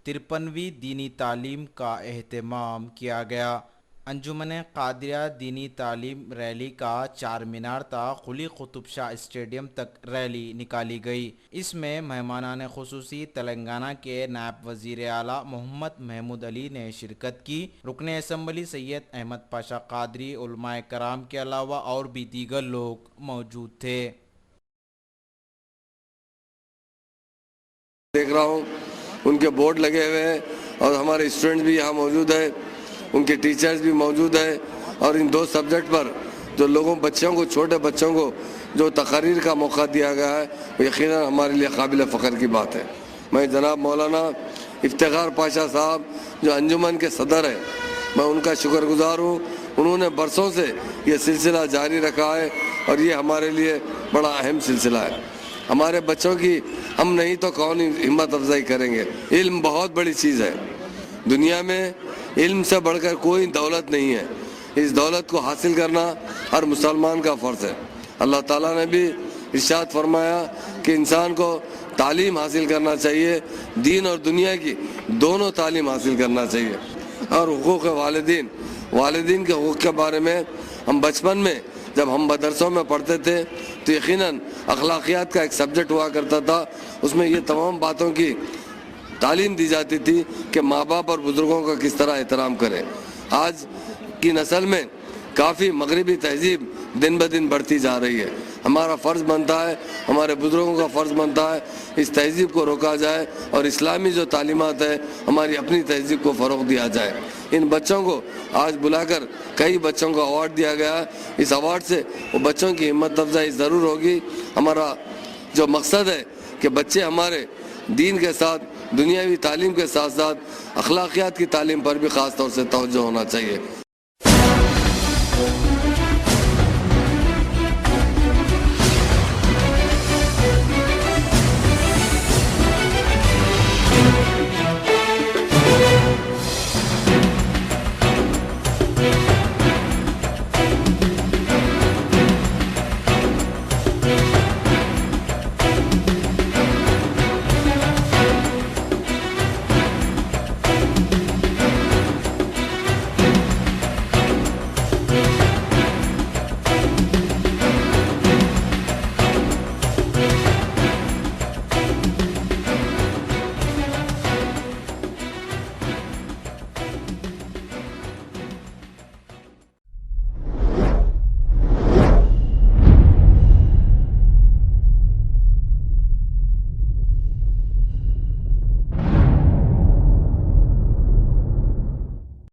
53वीं दीनी तालीम का एहतमाम किया गया। अंजुमन कादिया दीनी तालीम रैली का चार मीनार तक कुली कुतुब शाह स्टेडियम तक रैली निकाली गई। इसमें मेहमानान खुसूसी तेलंगाना के नायब वजीर आला मोहम्मद महमूद अली ने शिरकत की। रुकन असम्बली सैयद अहमद पाशा कादरी, उलमाए कराम के अलावा और भी दीगर लोग मौजूद थे। देख रहा हूँ उनके बोर्ड लगे हुए हैं और हमारे स्टूडेंट्स भी यहाँ मौजूद है, उनके टीचर्स भी मौजूद है। और इन दो सब्जेक्ट पर जो बच्चों को, छोटे बच्चों को जो तकरीर का मौका दिया गया है, वो यकीनन हमारे लिए काबिल फ़ख्र की बात है। मैं जनाब मौलाना इफ्तिखार पाशा साहब जो अंजुमन के सदर है, मैं उनका शुक्रगुजार हूँ। उन्होंने बरसों से ये सिलसिला जारी रखा है और ये हमारे लिए बड़ा अहम सिलसिला है। हमारे बच्चों की हम नहीं तो कौन हिम्मत अफजाई करेंगे। इल्म बहुत बड़ी चीज़ है। दुनिया में इल्म से बढ़कर कोई दौलत नहीं है। इस दौलत को हासिल करना हर मुसलमान का फ़र्ज़ है। अल्लाह ताला ने भी इरशाद फरमाया कि इंसान को तालीम हासिल करना चाहिए, दीन और दुनिया की दोनों तालीम हासिल करना चाहिए। और हुकूक़ वालिदीन के हुकूक़ के बारे में हम बचपन में जब हम मदरसों में पढ़ते थे तो यकीनन अखलाकियात का एक सब्जेक्ट हुआ करता था। उसमें ये तमाम बातों की तालीम दी जाती थी कि माँ बाप और बुज़ुर्गों का किस तरह एहतराम करें। आज की नस्ल में काफ़ी मगरिबी तहजीब दिन ब दिन बढ़ती जा रही है। हमारा फ़र्ज़ बनता है, हमारे बुज़ुर्गों का फ़र्ज़ बनता है इस तहजीब को रोका जाए और इस्लामी जो तालीमात है हमारी अपनी तहजीब को फ़रोग़ दिया जाए। इन बच्चों को आज बुलाकर कई बच्चों को अवार्ड दिया गया। इस अवार्ड से वो बच्चों की हिम्मत अफजाई ज़रूर होगी। हमारा जो मकसद है कि बच्चे हमारे दीन के साथ, दुनियावी तालीम के साथ साथ अखलाकियात की तालीम पर भी ख़ास तौर से तवज्जो होना चाहिए।